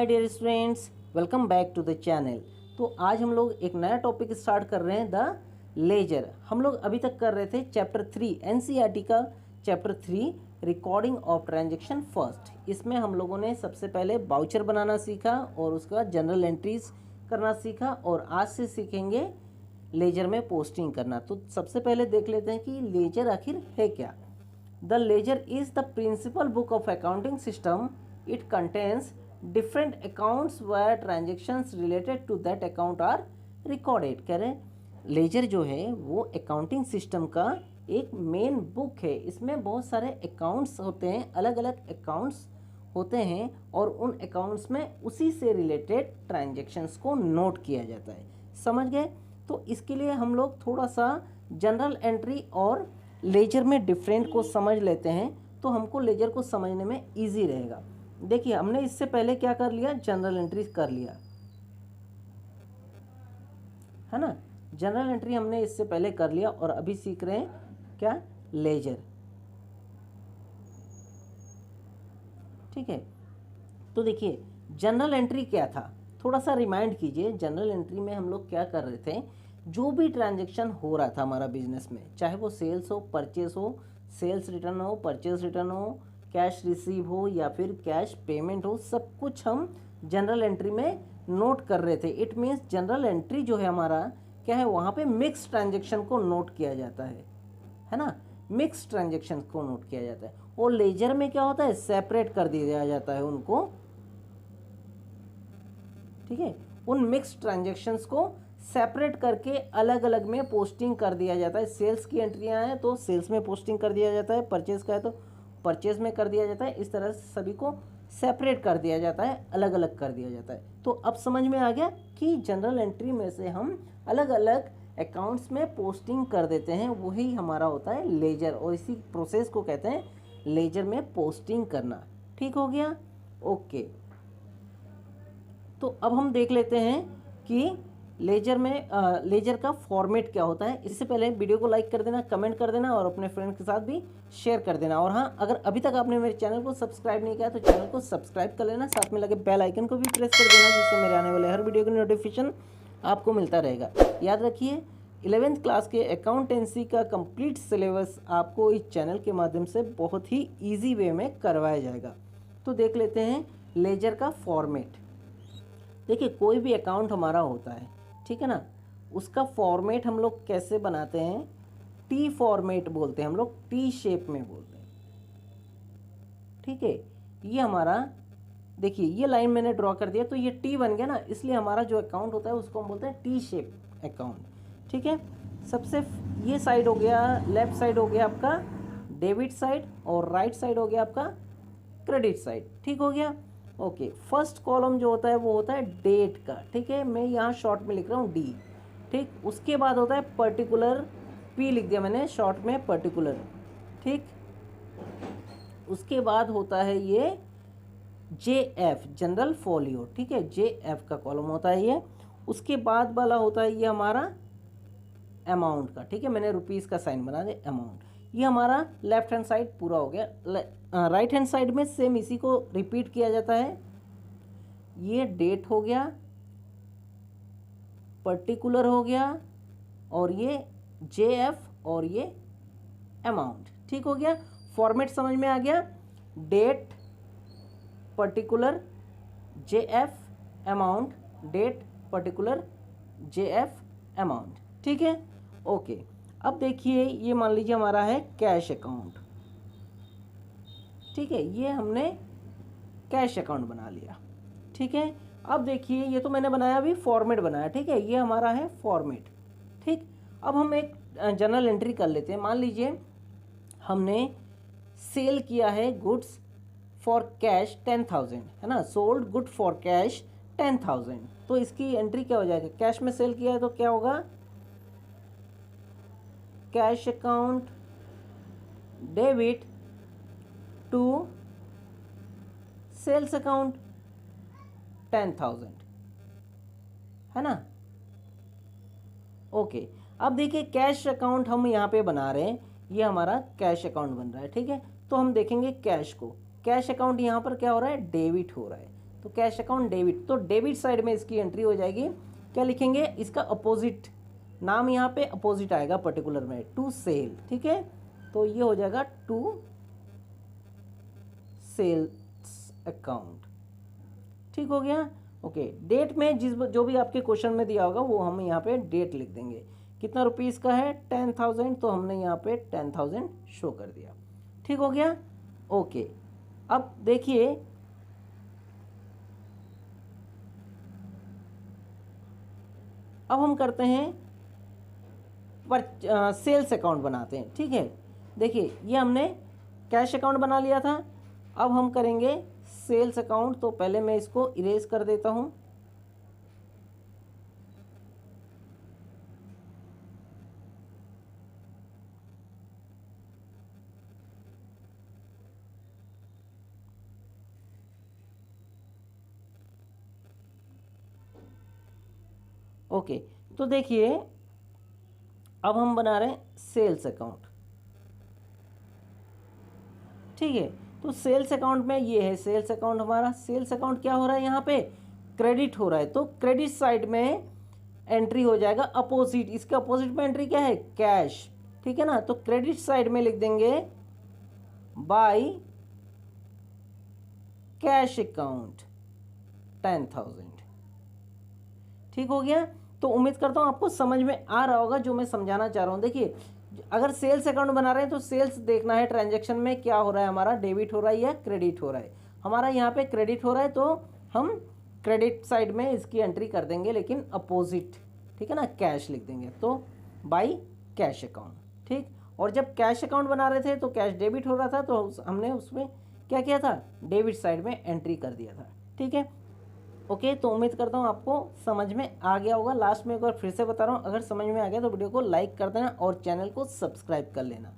My dear students, welcome back to the channel. तो आज हम लोग एक नया टॉपिक स्टार्ट कर रहे हैं, द लेजर। हम लोग अभी तक कर रहे थे चैप्टर 3 एनसीईआरटी का chapter 3 recording of transaction first. इसमें हम लोगों ने सबसे पहले बाउचर बनाना सीखा और उसका जनरल एंट्रीज करना सीखा और आज से सीखेंगे लेजर में पोस्टिंग करना। तो सबसे पहले देख लेते हैं कि लेजर आखिर है क्या। The ledger is the principal book of accounting system. It contains different accounts where transactions related to that account are recorded। कह रहे लेजर जो है वो अकाउंटिंग सिस्टम का एक मेन बुक है। इसमें बहुत सारे अकाउंट्स होते हैं, अलग अलग अकाउंट्स होते हैं और उन अकाउंट्स में उसी से रिलेटेड ट्रांजैक्शंस को नोट किया जाता है। समझ गए? तो इसके लिए हम लोग थोड़ा सा जनरल एंट्री और लेजर में डिफरेंट को समझ लेते हैं, तो हमको लेजर को समझने में ईजी रहेगा। देखिए, हमने इससे पहले क्या कर लिया, जनरल एंट्री कर लिया है ना। जनरल एंट्री हमने इससे पहले कर लिया और अभी सीख रहे हैं क्या, लेजर। ठीक है, तो देखिए जनरल एंट्री क्या था, थोड़ा सा रिमाइंड कीजिए। जनरल एंट्री में हम लोग क्या कर रहे थे, जो भी ट्रांजैक्शन हो रहा था हमारा बिजनेस में, चाहे वो सेल्स हो, परचेस हो, सेल्स रिटर्न हो, परचेस रिटर्न हो, कैश रिसीव हो या फिर कैश पेमेंट हो, सब कुछ हम जनरल एंट्री में नोट कर रहे थे। इट मीन्स जनरल एंट्री जो है हमारा क्या है, वहाँ पे मिक्स ट्रांजैक्शन को नोट किया जाता है ना। मिक्स ट्रांजैक्शन को नोट किया जाता है। और लेजर में क्या होता है, सेपरेट कर दिया जाता है उनको। ठीक है, उन मिक्स ट्रांजैक्शंस को सेपरेट करके अलग अलग में पोस्टिंग कर दिया जाता है। सेल्स की एंट्रियाँ हैं तो सेल्स में पोस्टिंग कर दिया जाता है, परचेज का है तो परचेज में कर दिया जाता है। इस तरह से सभी को सेपरेट कर दिया जाता है, अलग अलग कर दिया जाता है। तो अब समझ में आ गया कि जनरल एंट्री में से हम अलग अलग अकाउंट्स में पोस्टिंग कर देते हैं, वही हमारा होता है लेजर। और इसी प्रोसेस को कहते हैं लेजर में पोस्टिंग करना। ठीक हो गया, ओके। तो अब हम देख लेते हैं कि लेजर में लेजर का फॉर्मेट क्या होता है। इससे पहले वीडियो को लाइक कर देना, कमेंट कर देना और अपने फ्रेंड के साथ भी शेयर कर देना। और हाँ, अगर अभी तक आपने मेरे चैनल को सब्सक्राइब नहीं किया तो चैनल को सब्सक्राइब कर लेना, साथ में लगे बेल आइकन को भी प्रेस कर देना, जिससे मेरे आने वाले हर वीडियो का नोटिफिकेशन आपको मिलता रहेगा। याद रखिए, 11th क्लास के अकाउंटेंसी का कंप्लीट सिलेबस आपको इस चैनल के माध्यम से बहुत ही ईजी वे में करवाया जाएगा। तो देख लेते हैं लेजर का फॉर्मेट। देखिए, कोई भी अकाउंट हमारा होता है, ठीक है ना, उसका फॉर्मेट हम लोग कैसे बनाते हैं, टी फॉर्मेट बोलते हैं हम लोग, टी शेप में बोलते हैं। ठीक है, ये हमारा देखिए, ये लाइन मैंने ड्रॉ कर दिया तो ये टी बन गया ना, इसलिए हमारा जो अकाउंट होता है उसको हम बोलते हैं टी शेप अकाउंट। ठीक है, सबसे ये साइड हो गया, लेफ्ट साइड हो गया आपका डेबिट साइड और राइट साइड हो गया आपका क्रेडिट साइड। ठीक हो गया, ओके। फर्स्ट कॉलम जो होता है वो होता है डेट का। ठीक है, मैं यहाँ शॉर्ट में लिख रहा हूँ डी। ठीक, उसके बाद होता है पर्टिकुलर, पी लिख दिया मैंने शॉर्ट में, पर्टिकुलर। ठीक, उसके बाद होता है ये जे एफ, जनरल फोलियो। ठीक है, जे एफ का कॉलम होता है ये। उसके बाद वाला होता है ये हमारा अमाउंट का। ठीक है, मैंने रुपीज़ का साइन बना दिया, अमाउंट। ये हमारा लेफ्ट हैंड साइड पूरा हो गया। राइट हैंड साइड में सेम इसी को रिपीट किया जाता है। ये डेट हो गया, पर्टिकुलर हो गया और ये जे एफ और ये अमाउंट। ठीक हो गया, फॉर्मेट समझ में आ गया। Date, particular, J F, amount, date, particular, J F, amount. ठीक है, ओके। अब देखिए, ये मान लीजिए हमारा है कैश अकाउंट। ठीक है, ये हमने कैश अकाउंट बना लिया। ठीक है, अब देखिए, ये तो मैंने बनाया, अभी फॉर्मेट बनाया। ठीक है, ये हमारा है फॉर्मेट। ठीक, अब हम एक जनरल एंट्री कर लेते हैं। मान लीजिए हमने सेल किया है गुड्स फॉर कैश 10,000, है ना, सोल्ड गुड फॉर कैश 10,000। तो इसकी एंट्री क्या हो जाएगा, कैश में सेल किया है तो क्या होगा, cash account debit to sales account 10,000, है ना। ओके, अब देखिए कैश अकाउंट हम यहाँ पे बना रहे हैं, ये हमारा कैश अकाउंट बन रहा है। ठीक है, तो हम देखेंगे कैश को, कैश अकाउंट यहाँ पर क्या हो रहा है, डेबिट हो रहा है। तो कैश अकाउंट डेबिट, तो डेबिट साइड में इसकी एंट्री हो जाएगी। क्या लिखेंगे, इसका अपोजिट नाम यहाँ पे अपोजिट आएगा पर्टिकुलर में, टू सेल, ठीक है। तो ये हो जाएगा टू सेल्स अकाउंट, ठीक हो गया। ओके, डेट में जो भी आपके क्वेश्चन में दिया होगा वो हम यहाँ पे डेट लिख देंगे। कितना रुपीस का है, 10,000, तो हमने यहाँ पे 10,000 शो कर दिया, ठीक हो गया। ओके, अब देखिए अब हम करते हैं पर सेल्स अकाउंट बनाते हैं, ठीक है। देखिए ये हमने कैश अकाउंट बना लिया था, अब हम करेंगे सेल्स अकाउंट। तो पहले मैं इसको इरेज कर देता हूँ। ओके, तो देखिए अब हम बना रहे हैं सेल्स अकाउंट, ठीक है। तो सेल्स अकाउंट में ये है सेल्स अकाउंट हमारा। सेल्स अकाउंट क्या हो रहा है, यहाँ पे क्रेडिट हो रहा है, तो क्रेडिट साइड में एंट्री हो जाएगा अपोजिट। इसके अपोजिट में एंट्री क्या है, कैश, ठीक है ना। तो क्रेडिट साइड में लिख देंगे बाय कैश अकाउंट 10,000, ठीक हो गया। तो उम्मीद करता हूँ आपको समझ में आ रहा होगा जो मैं समझाना चाह रहा हूँ। देखिए अगर सेल्स अकाउंट बना रहे हैं तो सेल्स देखना है ट्रांजैक्शन में क्या हो रहा है, हमारा डेबिट हो रहा है या क्रेडिट हो रहा है। हमारा यहाँ पे क्रेडिट हो रहा है तो हम क्रेडिट साइड में इसकी एंट्री कर देंगे, लेकिन अपोजिट, ठीक है ना, कैश लिख देंगे। तो बाय कैश अकाउंट, ठीक। और जब कैश अकाउंट बना रहे थे तो कैश डेबिट हो रहा था, तो हमने उसमें क्या किया था, डेबिट साइड में एंट्री कर दिया था, ठीक है। ओके, तो उम्मीद करता हूँ आपको समझ में आ गया होगा। लास्ट में एक बार फिर से बता रहा हूँ, अगर समझ में आ गया तो वीडियो को लाइक कर देना और चैनल को सब्सक्राइब कर लेना।